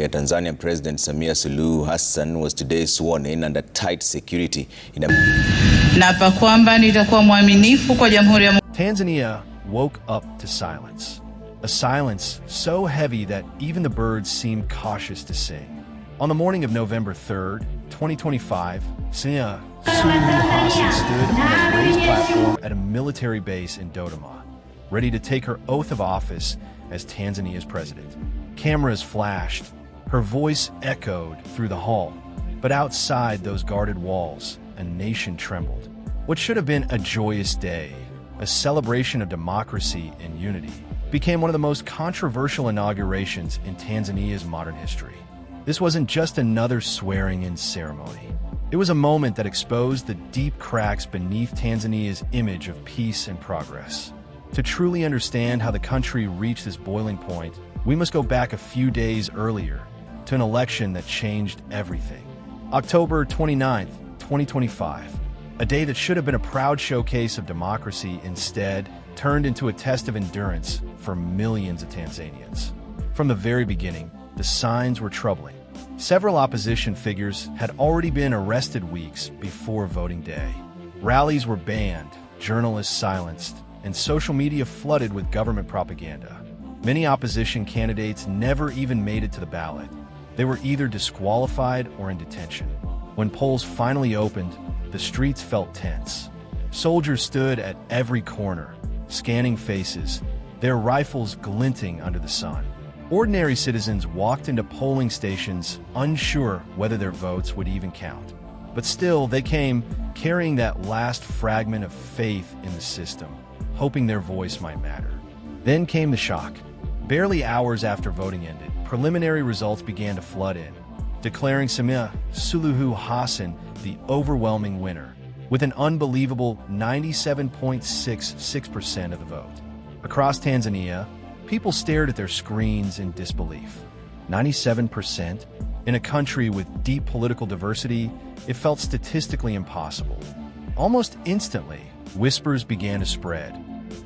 Tanzania President Samia Suluhu Hassan was today sworn in under tight security in a... Naapa kwamba nitakuwa mwaminifu kwa Jamhuri ya... Tanzania woke up to silence. A silence so heavy that even the birds seemed cautious to sing. On the morning of November 3rd, 2025, Samia Suluhu Hassan stood on a raised platform at a military base in Dodoma, ready to take her oath of office as Tanzania's president. Cameras flashed, her voice echoed through the hall, but outside those guarded walls, a nation trembled. What should have been a joyous day, a celebration of democracy and unity, became one of the most controversial inaugurations in Tanzania's modern history. This wasn't just another swearing-in ceremony. It was a moment that exposed the deep cracks beneath Tanzania's image of peace and progress. To truly understand how the country reached this boiling point, we must go back a few days earlier to an election that changed everything. October 29th, 2025, a day that should have been a proud showcase of democracy instead turned into a test of endurance for millions of Tanzanians. From the very beginning, the signs were troubling. Several opposition figures had already been arrested weeks before voting day. Rallies were banned, journalists silenced, and social media flooded with government propaganda. Many opposition candidates never even made it to the ballot. They were either disqualified or in detention. When polls finally opened, the streets felt tense. Soldiers stood at every corner, scanning faces, their rifles glinting under the sun. Ordinary citizens walked into polling stations unsure whether their votes would even count. But still, they came carrying that last fragment of faith in the system, hoping their voice might matter. Then came the shock. Barely hours after voting ended, preliminary results began to flood in, declaring Samia Suluhu Hassan the overwhelming winner, with an unbelievable 97.66% of the vote. Across Tanzania, people stared at their screens in disbelief. 97%? In a country with deep political diversity, it felt statistically impossible. Almost instantly, whispers began to spread,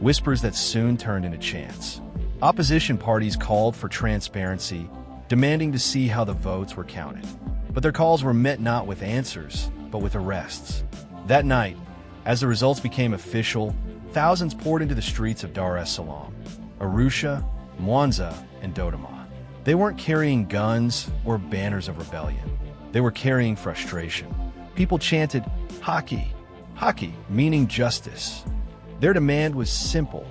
whispers that soon turned into chants. Opposition parties called for transparency, demanding to see how the votes were counted. But their calls were met not with answers, but with arrests. That night, as the results became official, thousands poured into the streets of Dar es Salaam, Arusha, Mwanza, and Dodoma. They weren't carrying guns or banners of rebellion. They were carrying frustration. People chanted, "Haki, Haki," meaning justice. Their demand was simple: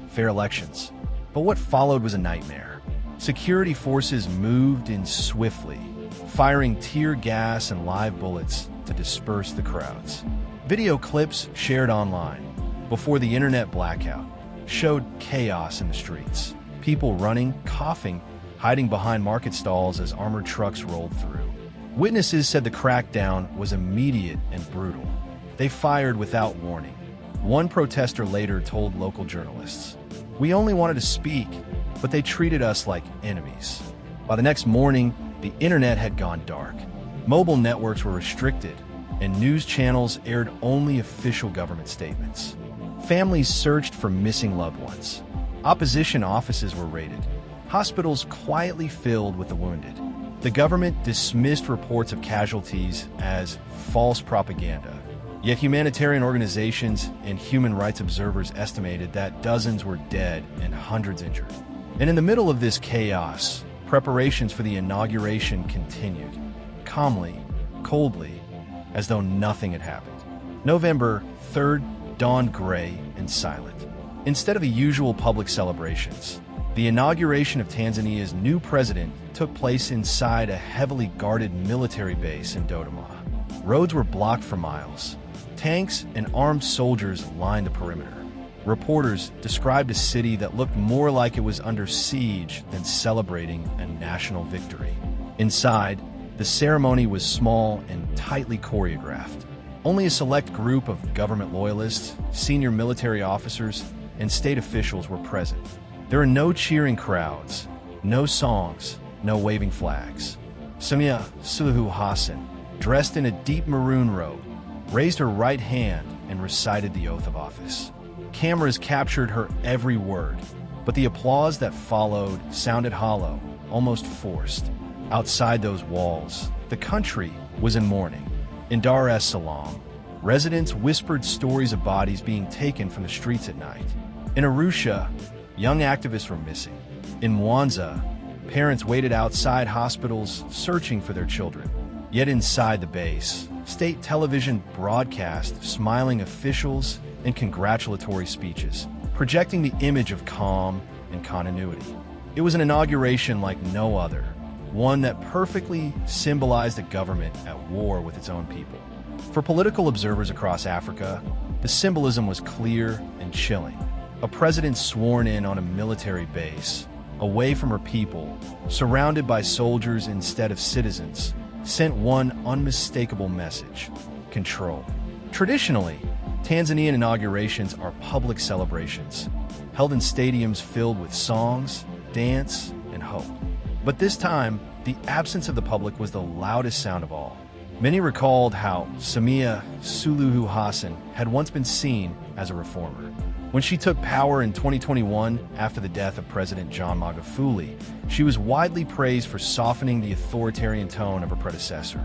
fair elections. But what followed was a nightmare. Security forces moved in swiftly, firing tear gas and live bullets to disperse the crowds. Video clips shared online before the internet blackout showed chaos in the streets. People running, coughing, hiding behind market stalls as armored trucks rolled through. Witnesses said the crackdown was immediate and brutal. They fired without warning. One protester later told local journalists, "We only wanted to speak, but they treated us like enemies." By the next morning, the internet had gone dark. Mobile networks were restricted, and news channels aired only official government statements. Families searched for missing loved ones. Opposition offices were raided. Hospitals quietly filled with the wounded. The government dismissed reports of casualties as false propaganda. Yet humanitarian organizations and human rights observers estimated that dozens were dead and hundreds injured. And in the middle of this chaos, preparations for the inauguration continued, calmly, coldly, as though nothing had happened. November 3rd dawned gray and silent. Instead of the usual public celebrations, the inauguration of Tanzania's new president took place inside a heavily guarded military base in Dodoma. Roads were blocked for miles. Tanks and armed soldiers lined the perimeter. Reporters described a city that looked more like it was under siege than celebrating a national victory. Inside, the ceremony was small and tightly choreographed. Only a select group of government loyalists, senior military officers, and state officials were present. There were no cheering crowds, no songs, no waving flags. Samia Suluhu Hassan, dressed in a deep maroon robe, raised her right hand and recited the oath of office. Cameras captured her every word, but the applause that followed sounded hollow, almost forced. Outside those walls, the country was in mourning. In Dar es Salaam, residents whispered stories of bodies being taken from the streets at night. In Arusha, young activists were missing. In Mwanza, parents waited outside hospitals searching for their children. Yet inside the base, state television broadcast smiling officials and congratulatory speeches, projecting the image of calm and continuity. It was an inauguration like no other, one that perfectly symbolized a government at war with its own people. For political observers across Africa, the symbolism was clear and chilling. A president sworn in on a military base, away from her people, surrounded by soldiers instead of citizens, sent one unmistakable message: control. Traditionally, Tanzanian inaugurations are public celebrations, held in stadiums filled with songs, dance, and hope. But this time, the absence of the public was the loudest sound of all. Many recalled how Samia Suluhu Hassan had once been seen as a reformer. When she took power in 2021 after the death of President John Magufuli, she was widely praised for softening the authoritarian tone of her predecessor.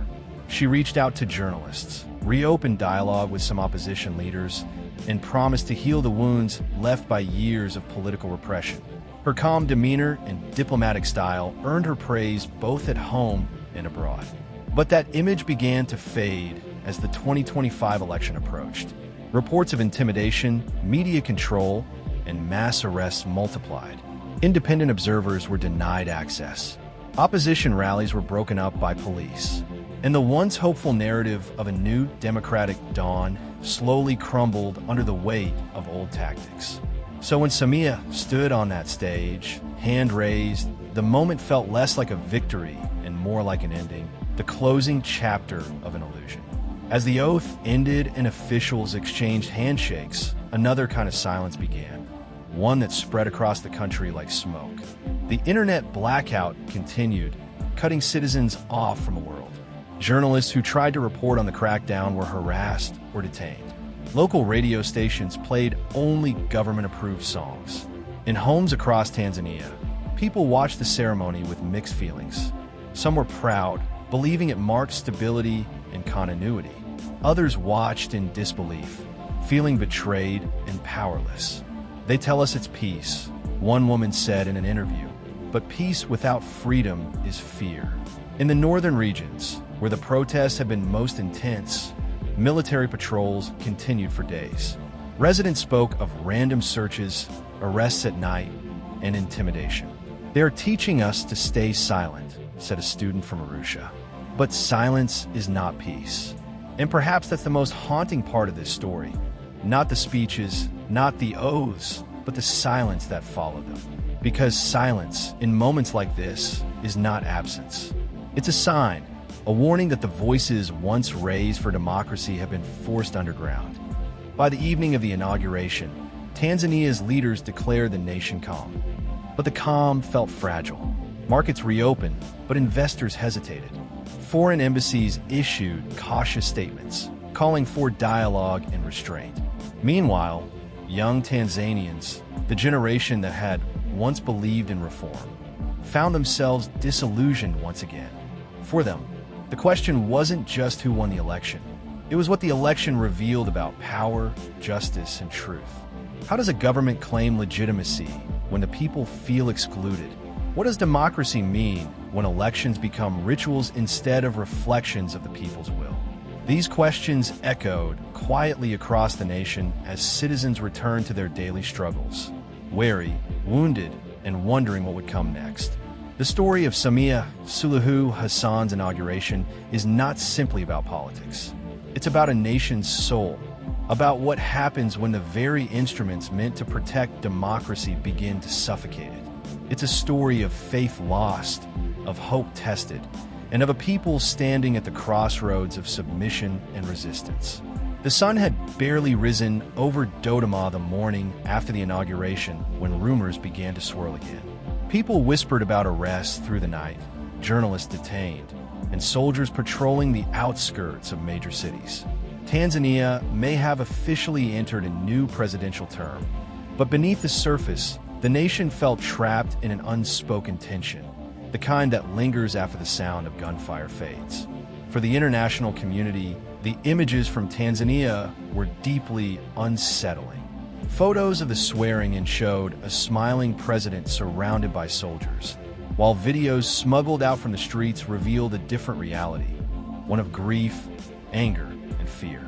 She reached out to journalists, reopened dialogue with some opposition leaders, and promised to heal the wounds left by years of political repression. Her calm demeanor and diplomatic style earned her praise both at home and abroad. But that image began to fade as the 2025 election approached. Reports of intimidation, media control, and mass arrests multiplied. Independent observers were denied access. Opposition rallies were broken up by police. And the once hopeful narrative of a new democratic dawn slowly crumbled under the weight of old tactics. So when Samia stood on that stage, hand raised, the moment felt less like a victory and more like an ending, the closing chapter of an illusion. As the oath ended and officials exchanged handshakes, another kind of silence began, one that spread across the country like smoke. The internet blackout continued, cutting citizens off from the world. Journalists who tried to report on the crackdown were harassed or detained. Local radio stations played only government-approved songs. In homes across Tanzania, people watched the ceremony with mixed feelings. Some were proud, believing it marked stability and continuity. Others watched in disbelief, feeling betrayed and powerless. "They tell us it's peace," one woman said in an interview, "but peace without freedom is fear." In the northern regions, where the protests have been most intense, military patrols continued for days. Residents spoke of random searches, arrests at night, and intimidation. "They are teaching us to stay silent," said a student from Arusha. But silence is not peace. And perhaps that's the most haunting part of this story. Not the speeches, not the oaths, but the silence that followed them. Because silence, in moments like this, is not absence. It's a sign, a warning that the voices once raised for democracy have been forced underground. By the evening of the inauguration, Tanzania's leaders declared the nation calm. But the calm felt fragile. Markets reopened, but investors hesitated. Foreign embassies issued cautious statements, calling for dialogue and restraint. Meanwhile, young Tanzanians, the generation that had once believed in reform, found themselves disillusioned once again. For them, the question wasn't just who won the election. It was what the election revealed about power, justice, and truth. How does a government claim legitimacy when the people feel excluded? What does democracy mean when elections become rituals instead of reflections of the people's will? These questions echoed quietly across the nation as citizens returned to their daily struggles, wary, wounded, and wondering what would come next. The story of Samia Suluhu Hassan's inauguration is not simply about politics. It's about a nation's soul, about what happens when the very instruments meant to protect democracy begin to suffocate it. It's a story of faith lost, of hope tested, and of a people standing at the crossroads of submission and resistance. The sun had barely risen over Dodoma the morning after the inauguration when rumors began to swirl again. People whispered about arrests through the night, journalists detained, and soldiers patrolling the outskirts of major cities. Tanzania may have officially entered a new presidential term, but beneath the surface, the nation felt trapped in an unspoken tension. the kind that lingers after the sound of gunfire fades. For the international community, the images from Tanzania were deeply unsettling. Photos of the swearing-in showed a smiling president surrounded by soldiers, while videos smuggled out from the streets revealed a different reality, one of grief, anger, and fear.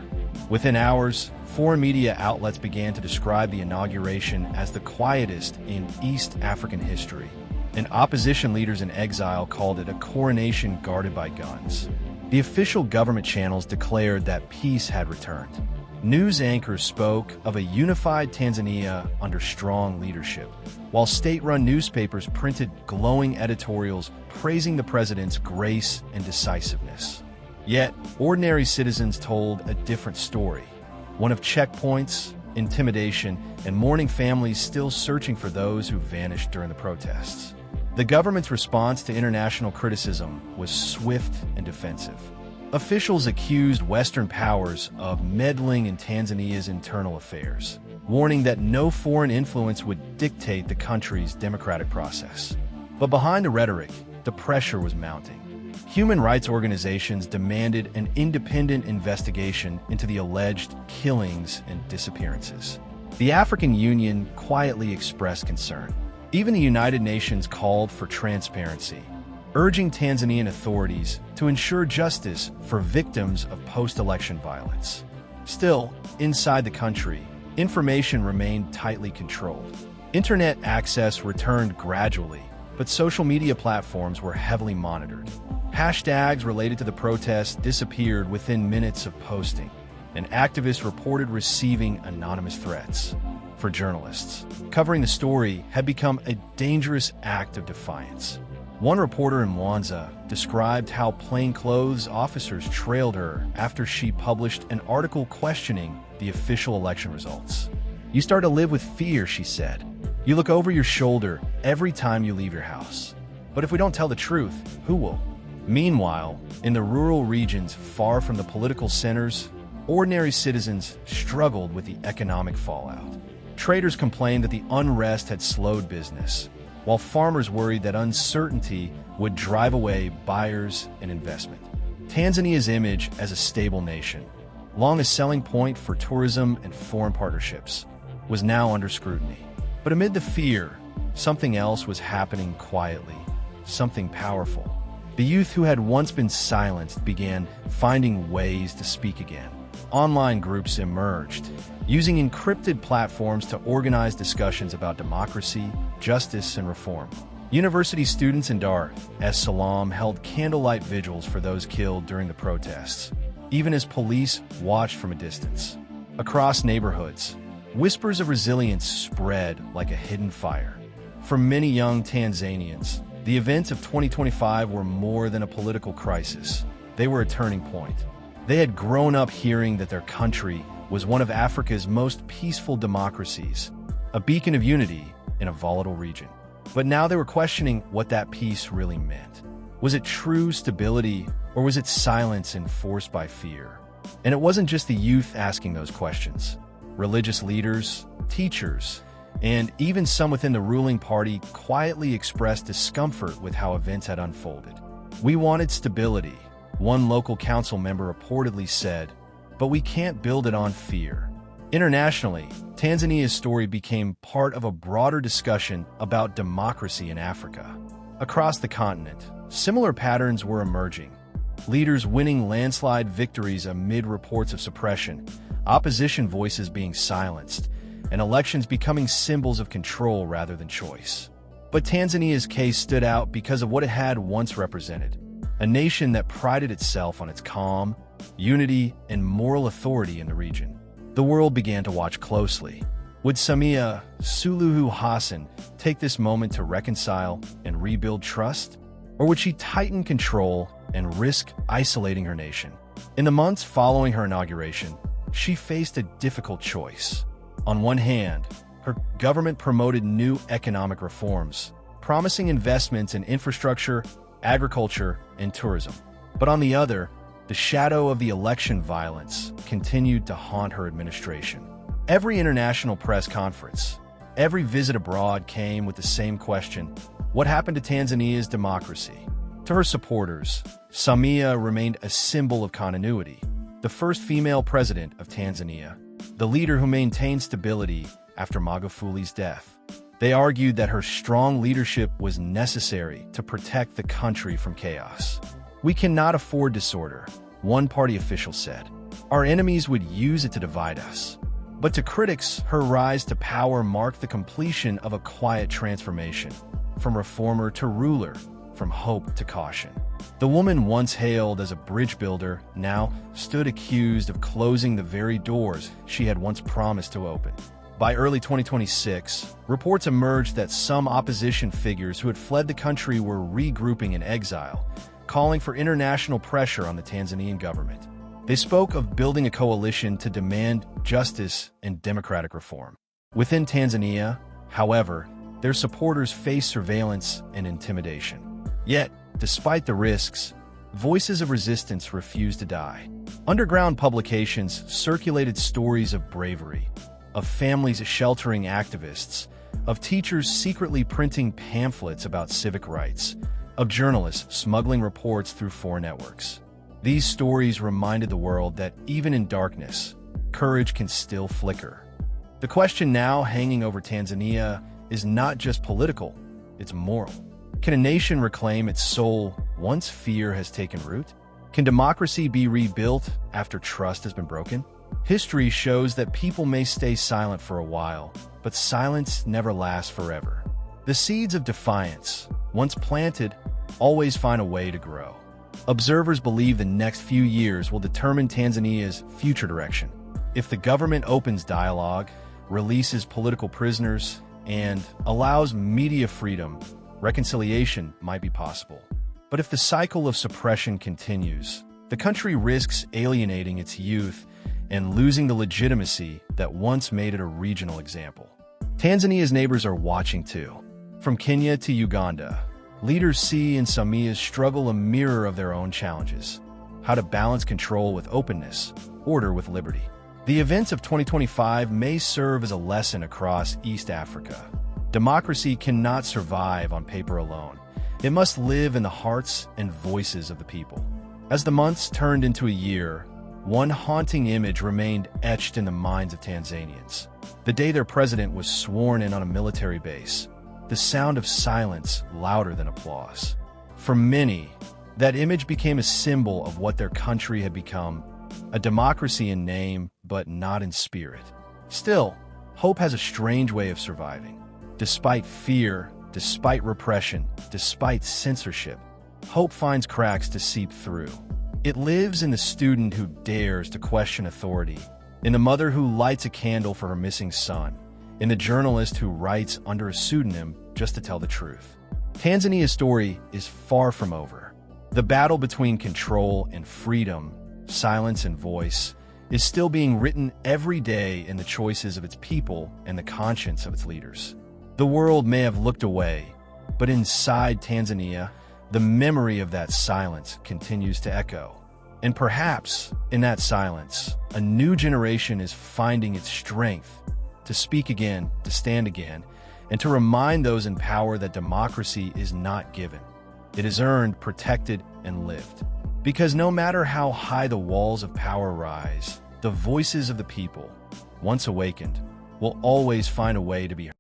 Within hours, foreign media outlets began to describe the inauguration as the quietest in East African history, and opposition leaders in exile called it a coronation guarded by guns. The official government channels declared that peace had returned. News anchors spoke of a unified Tanzania under strong leadership, while state-run newspapers printed glowing editorials praising the president's grace and decisiveness. Yet, ordinary citizens told a different story, one of checkpoints, intimidation, and mourning families still searching for those who vanished during the protests. The government's response to international criticism was swift and defensive. Officials accused Western powers of meddling in Tanzania's internal affairs, warning that no foreign influence would dictate the country's democratic process. But behind the rhetoric, the pressure was mounting. Human rights organizations demanded an independent investigation into the alleged killings and disappearances. The African Union quietly expressed concern. Even the United Nations called for transparency, urging Tanzanian authorities to ensure justice for victims of post-election violence. Still, inside the country, information remained tightly controlled. Internet access returned gradually, but social media platforms were heavily monitored. Hashtags related to the protests disappeared within minutes of posting, and activists reported receiving anonymous threats. For journalists, covering the story had become a dangerous act of defiance. One reporter in Mwanza described how plainclothes officers trailed her after she published an article questioning the official election results. "You start to live with fear," she said. "You look over your shoulder every time you leave your house. But if we don't tell the truth, who will?" Meanwhile, in the rural regions far from the political centers, ordinary citizens struggled with the economic fallout. Traders complained that the unrest had slowed business, while farmers worried that uncertainty would drive away buyers and investment. Tanzania's image as a stable nation, long a selling point for tourism and foreign partnerships, was now under scrutiny. But amid the fear, something else was happening quietly, something powerful. The youth who had once been silenced began finding ways to speak again. Online groups emerged, using encrypted platforms to organize discussions about democracy, justice, and reform. University students in Dar es Salaam held candlelight vigils for those killed during the protests, even as police watched from a distance. Across neighborhoods, whispers of resilience spread like a hidden fire. For many young Tanzanians, the events of 2025 were more than a political crisis. They were a turning point. They had grown up hearing that their country was one of Africa's most peaceful democracies, a beacon of unity in a volatile region. But now they were questioning what that peace really meant. Was it true stability, or was it silence enforced by fear? And it wasn't just the youth asking those questions. Religious leaders, teachers, and even some within the ruling party quietly expressed discomfort with how events had unfolded. "We wanted stability," one local council member reportedly said, "but we can't build it on fear." Internationally, Tanzania's story became part of a broader discussion about democracy in Africa. Across the continent, similar patterns were emerging. Leaders winning landslide victories amid reports of suppression, opposition voices being silenced, and elections becoming symbols of control rather than choice. But Tanzania's case stood out because of what it had once represented: a nation that prided itself on its calm, unity, and moral authority in the region. The world began to watch closely. Would Samia Suluhu Hassan take this moment to reconcile and rebuild trust? Or would she tighten control and risk isolating her nation? In the months following her inauguration, she faced a difficult choice. On one hand, her government promoted new economic reforms, promising investments in infrastructure, agriculture, and tourism. But on the other, the shadow of the election violence continued to haunt her administration. Every international press conference, every visit abroad came with the same question: What happened to Tanzania's democracy? To her supporters, Samia remained a symbol of continuity, the first female president of Tanzania, the leader who maintained stability after Magufuli's death. They argued that her strong leadership was necessary to protect the country from chaos. "We cannot afford disorder," one party official said. "Our enemies would use it to divide us." But to critics, her rise to power marked the completion of a quiet transformation, from reformer to ruler, from hope to caution. The woman once hailed as a bridge builder now stood accused of closing the very doors she had once promised to open. By early 2026, reports emerged that some opposition figures who had fled the country were regrouping in exile, calling for international pressure on the Tanzanian government. They spoke of building a coalition to demand justice and democratic reform. Within Tanzania, however, their supporters face surveillance and intimidation. Yet, despite the risks, voices of resistance refused to die. Underground publications circulated stories of bravery, of families sheltering activists, of teachers secretly printing pamphlets about civic rights, of journalists smuggling reports through foreign networks. These stories reminded the world that even in darkness, courage can still flicker. The question now hanging over Tanzania is not just political, it's moral. Can a nation reclaim its soul once fear has taken root? Can democracy be rebuilt after trust has been broken? History shows that people may stay silent for a while, but silence never lasts forever. The seeds of defiance, once planted, always find a way to grow. Observers believe the next few years will determine Tanzania's future direction. If the government opens dialogue, releases political prisoners, and allows media freedom, reconciliation might be possible. But if the cycle of suppression continues, the country risks alienating its youth and losing the legitimacy that once made it a regional example. Tanzania's neighbors are watching too. From Kenya to Uganda, leaders see in Samia's struggle a mirror of their own challenges: how to balance control with openness, order with liberty. The events of 2025 may serve as a lesson across East Africa. Democracy cannot survive on paper alone. It must live in the hearts and voices of the people. As the months turned into a year, one haunting image remained etched in the minds of Tanzanians. The day their president was sworn in on a military base, the sound of silence louder than applause. For many, that image became a symbol of what their country had become: a democracy in name, but not in spirit. Still, hope has a strange way of surviving. Despite fear, despite repression, despite censorship, hope finds cracks to seep through. It lives in the student who dares to question authority, in the mother who lights a candle for her missing son, in the journalist who writes under a pseudonym just to tell the truth. Tanzania's story is far from over. The battle between control and freedom, silence and voice, is still being written every day in the choices of its people and the conscience of its leaders. The world may have looked away, but inside Tanzania, the memory of that silence continues to echo. And perhaps, in that silence, a new generation is finding its strength to speak again, to stand again, and to remind those in power that democracy is not given. It is earned, protected, and lived. Because no matter how high the walls of power rise, the voices of the people, once awakened, will always find a way to be heard.